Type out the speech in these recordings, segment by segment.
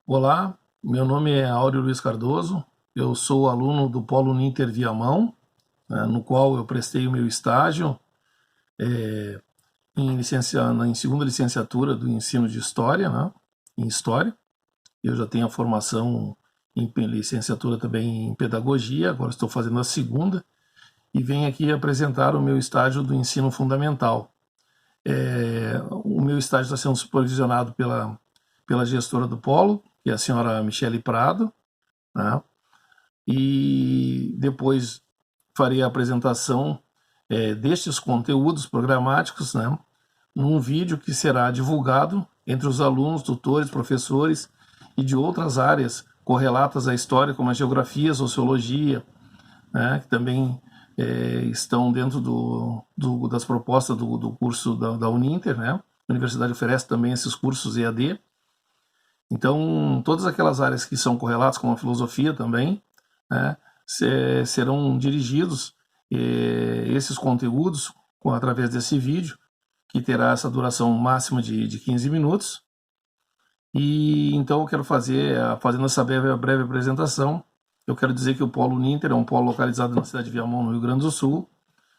Olá, meu nome é Áureo Luiz Cardoso, eu sou aluno do Polo Uninter Viamão, no qual eu prestei o meu estágio em segunda licenciatura do ensino de História, né, em História. Eu já tenho a formação em licenciatura também em Pedagogia, agora estou fazendo a segunda, e venho aqui apresentar o meu estágio do ensino fundamental. O meu estágio está sendo supervisionado pela gestora do Polo, que é a senhora Michele Prado, né? E depois farei a apresentação destes conteúdos programáticos, né, num vídeo que será divulgado entre os alunos, tutores, professores e de outras áreas correlatas à história, como a geografia, a sociologia, né, que também estão dentro das propostas do curso da Uninter, né? A universidade oferece também esses cursos EAD. Então, todas aquelas áreas que são correlatas, como a filosofia também, né, serão dirigidos esses conteúdos através desse vídeo, que terá essa duração máxima de 15 minutos. E então eu quero fazendo essa breve apresentação, eu quero dizer que o Polo Uninter é um polo localizado na cidade de Viamão, no Rio Grande do Sul,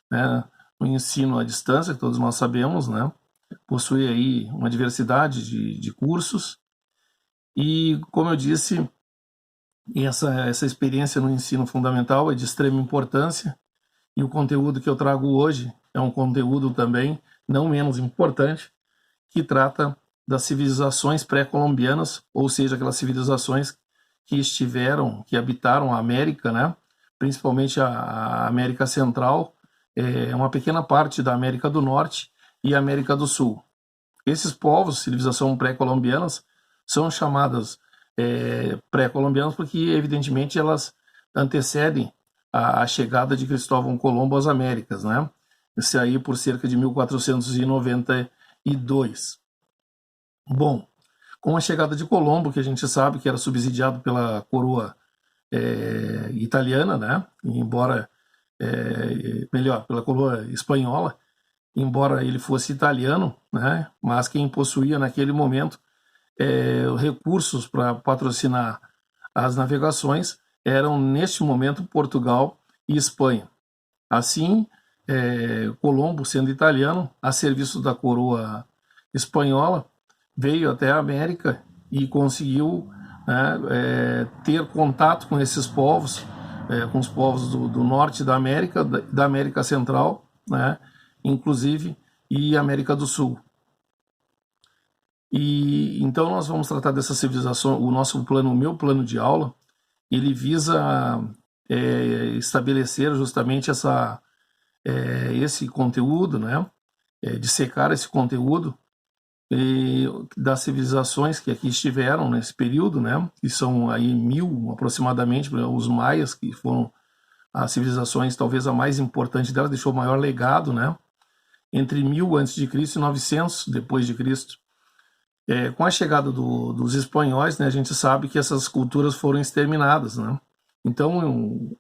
né, no ensino à distância, que todos nós sabemos, né, possui aí uma diversidade de cursos. E, como eu disse, essa experiência no ensino fundamental é de extrema importância, e o conteúdo que eu trago hoje é um conteúdo também não menos importante, que trata das civilizações pré-colombianas, ou seja, aquelas civilizações que habitaram a América, né? Principalmente a América Central, uma pequena parte da América do Norte e a América do Sul. Esses povos, civilizações pré-colombianas, são chamadas pré-colombianas porque, evidentemente, elas antecedem a chegada de Cristóvão Colombo às Américas, né? Esse aí por cerca de 1492. Bom, com a chegada de Colombo, que a gente sabe que era subsidiado pela coroa italiana, né? Embora, melhor, pela coroa espanhola, embora ele fosse italiano, né? Mas quem possuía naquele momento recursos para patrocinar as navegações eram, neste momento, Portugal e Espanha. Assim, Colombo, sendo italiano, a serviço da coroa espanhola, veio até a América e conseguiu, né, ter contato com esses povos, com os povos do norte da América Central, né, inclusive, e América do Sul. E então nós vamos tratar dessa civilização. O meu plano de aula, ele visa estabelecer justamente esse conteúdo, né, dissecar esse conteúdo das civilizações que aqui estiveram nesse período, né, que são aí 1000 aproximadamente, os maias, que foram as civilizações talvez a mais importante delas, deixou o maior legado, né, entre 1000 a.C. e 900 depois de Cristo. Com a chegada dos espanhóis, né, a gente sabe que essas culturas foram exterminadas, né? Então,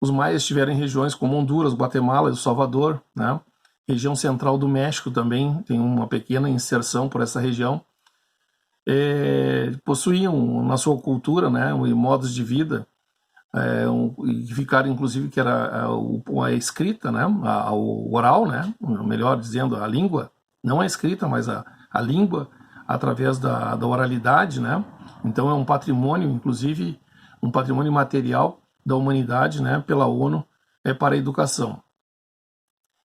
os maias estiveram em regiões como Honduras, Guatemala, El Salvador, né? Região central do México também tem uma pequena inserção por essa região. Possuíam na sua cultura, né, modos de vida, e ficaram, inclusive, que era a escrita, né, o oral, né, melhor dizendo, a língua, não a escrita, mas a língua, através da oralidade, né? Então é um patrimônio, inclusive, um patrimônio material da humanidade, né, pela ONU, para a educação.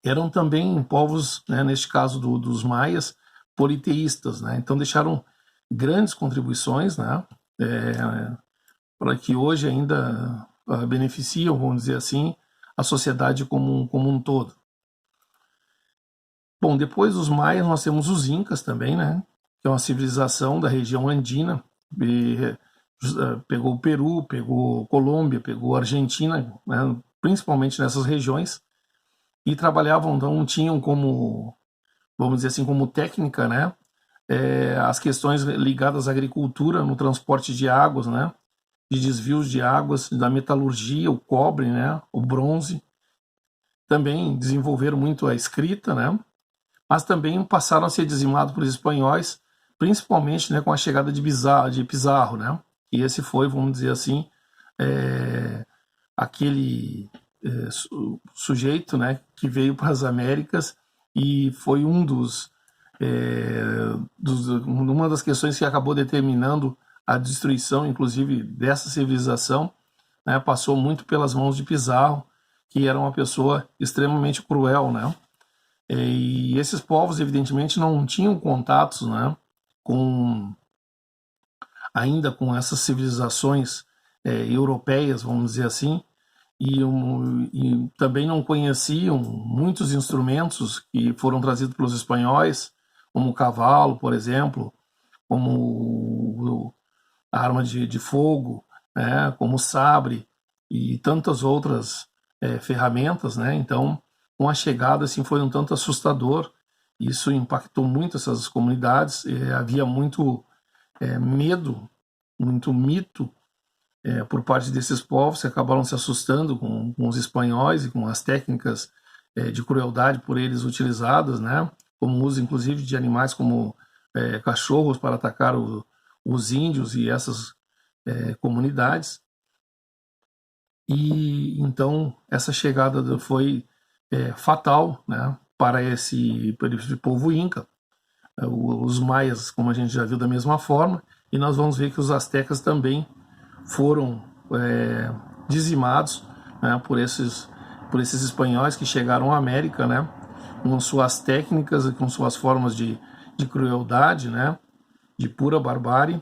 Eram também povos, né, neste caso dos maias, politeístas, né? Então deixaram grandes contribuições, né, para que hoje ainda beneficiam, vamos dizer assim, a sociedade como um todo. Bom, depois dos maias nós temos os incas também, né, que é uma civilização da região andina, pegou o Peru, pegou Colômbia, pegou Argentina, né, principalmente nessas regiões, e trabalhavam, então tinham como, vamos dizer assim, como técnica, né, as questões ligadas à agricultura, no transporte de águas, né, de desvios de águas, da metalurgia, o cobre, né, o bronze. Também desenvolveram muito a escrita, né, mas também passaram a ser dizimados pelos espanhóis principalmente, né, com a chegada de Pizarro, né? E esse foi, vamos dizer assim, aquele sujeito, né, que veio para as Américas e foi uma das questões que acabou determinando a destruição, inclusive, dessa civilização, né, passou muito pelas mãos de Pizarro, que era uma pessoa extremamente cruel, né? E esses povos, evidentemente, não tinham contatos, né, ainda com essas civilizações europeias, vamos dizer assim, e também não conheciam muitos instrumentos que foram trazidos pelos espanhóis, como o cavalo, por exemplo, como a arma de fogo, né, como o sabre e tantas outras ferramentas, né? Então, com a chegada, assim, foi um tanto assustador. Isso impactou muito essas comunidades. Havia muito medo, muito mito por parte desses povos que acabaram se assustando com os espanhóis e com as técnicas de crueldade por eles utilizadas, né? Como o uso, inclusive, de animais como cachorros para atacar os índios e essas comunidades. E então essa chegada foi fatal, né, para esse povo inca. Os maias, como a gente já viu, da mesma forma, e nós vamos ver que os astecas também foram dizimados, né, por esses espanhóis que chegaram à América, né, com suas técnicas e com suas formas de crueldade, né, de pura barbárie,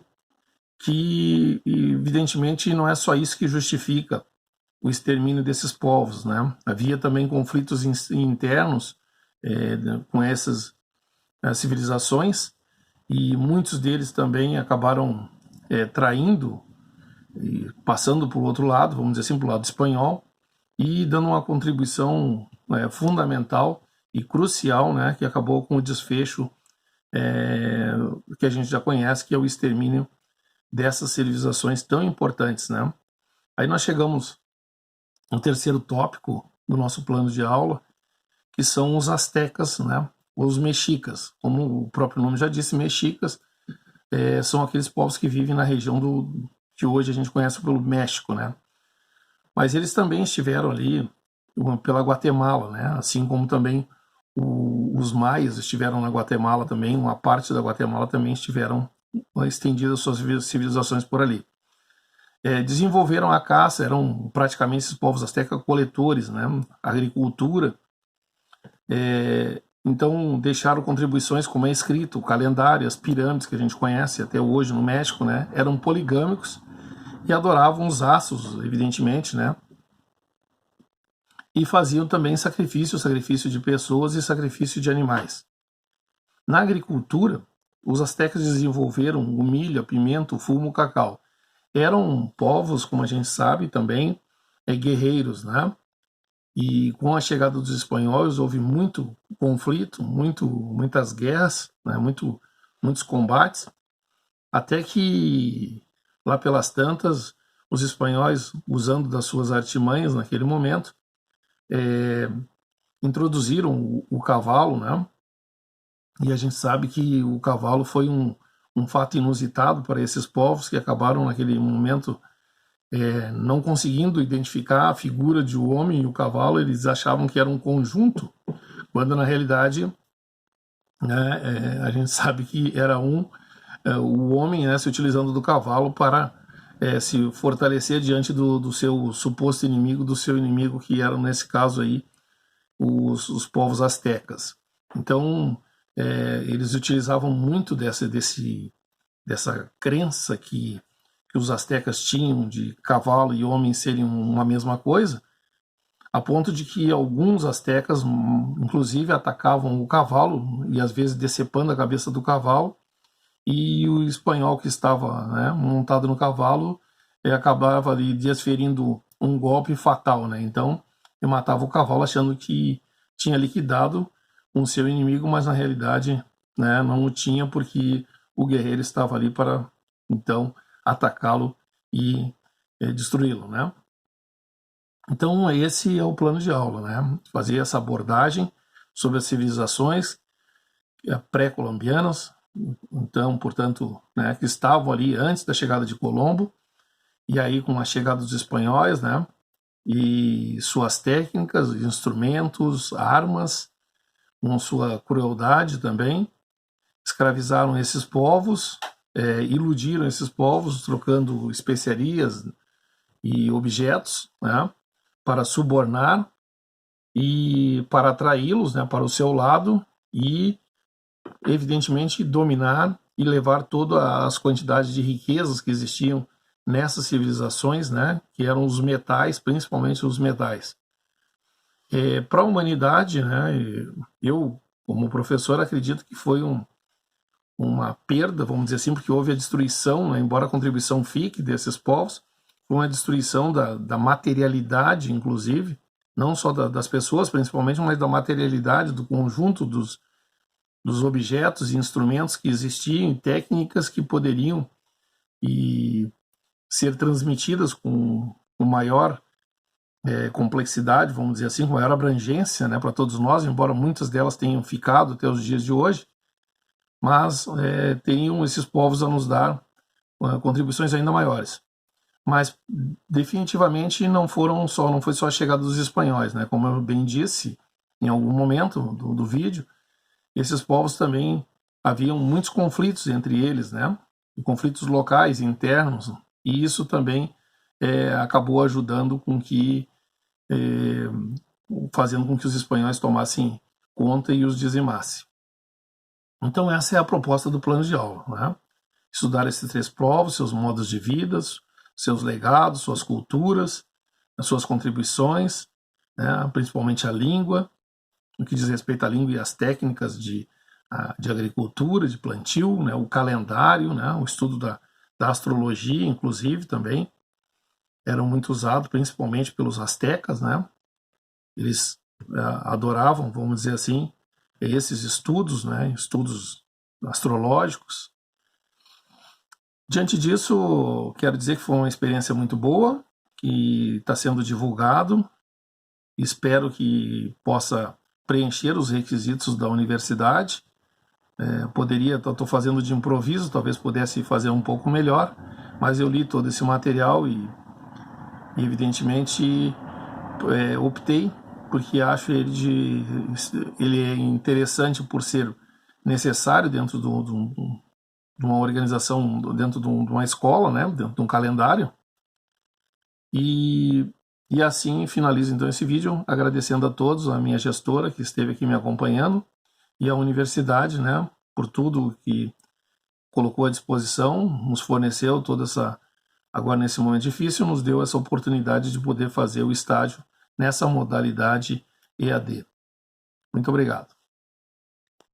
que evidentemente não é só isso que justifica o extermínio desses povos, né? Havia também conflitos internos com essas civilizações, e muitos deles também acabaram traindo e passando para o outro lado, vamos dizer assim, para o lado espanhol, e dando uma contribuição fundamental e crucial, né, que acabou com o desfecho que a gente já conhece, que é o extermínio dessas civilizações tão importantes, né? Aí nós chegamos ao terceiro tópico do nosso plano de aula, que são os astecas, né? Os mexicas. Como o próprio nome já disse, mexicas são aqueles povos que vivem na região que hoje a gente conhece pelo México, né? Mas eles também estiveram ali pela Guatemala, né? Assim como também os maias estiveram na Guatemala também, uma parte da Guatemala também estiveram estendidas suas civilizações por ali. Desenvolveram a caça, eram praticamente esses povos astecas coletores, né? A agricultura. Então deixaram contribuições, como é escrito, o calendário, as pirâmides que a gente conhece até hoje no México, né? Eram poligâmicos e adoravam os astros, evidentemente, né? E faziam também sacrifício de pessoas e sacrifício de animais. Na agricultura, os astecas desenvolveram o milho, a pimenta, o fumo, o cacau. Eram povos, como a gente sabe também, guerreiros, né? E com a chegada dos espanhóis houve muito conflito, muitas guerras, né? Muitos combates, até que lá pelas tantas, os espanhóis, usando das suas artimanhas naquele momento, introduziram o cavalo, né? E a gente sabe que o cavalo foi um fato inusitado para esses povos que acabaram naquele momento não conseguindo identificar a figura de um homem e o cavalo. Eles achavam que era um conjunto, quando na realidade, né, a gente sabe que era o homem, né, se utilizando do cavalo para se fortalecer diante do seu suposto inimigo, do seu inimigo, que eram nesse caso aí os povos astecas. Então eles utilizavam muito dessa crença que os astecas tinham de cavalo e homem serem uma mesma coisa, a ponto de que alguns astecas, inclusive, atacavam o cavalo e às vezes decepando a cabeça do cavalo, e o espanhol que estava, né, montado no cavalo acabava ali desferindo um golpe fatal, né? Então ele matava o cavalo achando que tinha liquidado o seu inimigo, mas na realidade, né, não o tinha, porque o guerreiro estava ali para então atacá-lo e destruí-lo, né? Então esse é o plano de aula, né? Fazer essa abordagem sobre as civilizações pré-colombianas, então, portanto, né, que estavam ali antes da chegada de Colombo, e aí com a chegada dos espanhóis, né, e suas técnicas, instrumentos, armas, com sua crueldade também, escravizaram esses povos, iludiram esses povos, trocando especiarias e objetos, né, para subornar e para atraí-los, né, para o seu lado e, evidentemente, dominar e levar todas as quantidades de riquezas que existiam nessas civilizações, né, que eram os metais, principalmente os metais. Para a humanidade, né, eu, como professor, acredito que foi uma perda, vamos dizer assim, porque houve a destruição, né, embora a contribuição fique desses povos, foi uma destruição da materialidade, inclusive, não só das pessoas, principalmente, mas da materialidade, do conjunto dos objetos e instrumentos que existiam, técnicas que poderiam ser transmitidas com maior complexidade, vamos dizer assim, com maior abrangência, né, para todos nós, embora muitas delas tenham ficado até os dias de hoje, mas teriam esses povos a nos dar contribuições ainda maiores. Mas definitivamente não foi só a chegada dos espanhóis, né? Como eu bem disse em algum momento do vídeo, esses povos também haviam muitos conflitos entre eles, né? Conflitos locais, internos, e isso também acabou ajudando com que, fazendo com que os espanhóis tomassem conta e os dizimassem. Então essa é a proposta do plano de aula, né? Estudar esses 3 povos, seus modos de vida, seus legados, suas culturas, as suas contribuições, né, principalmente a língua, no que diz respeito à língua e às técnicas de agricultura, de plantio, né, o calendário, né, o estudo da astrologia, inclusive, também, eram muito usados, principalmente pelos astecas, né? Eles adoravam, vamos dizer assim, esses estudos, né, estudos astrológicos. Diante disso, quero dizer que foi uma experiência muito boa, que está sendo divulgado. Espero que possa preencher os requisitos da universidade. Estou fazendo de improviso, talvez pudesse fazer um pouco melhor, mas eu li todo esse material e evidentemente, optei porque acho ele é interessante por ser necessário dentro de uma organização, dentro de uma escola, né, dentro de um calendário. E assim finalizo então esse vídeo, agradecendo a todos, a minha gestora que esteve aqui me acompanhando e a universidade, né, por tudo que colocou à disposição, nos forneceu toda essa, agora nesse momento difícil, nos deu essa oportunidade de poder fazer o estágio nessa modalidade EAD. Muito obrigado.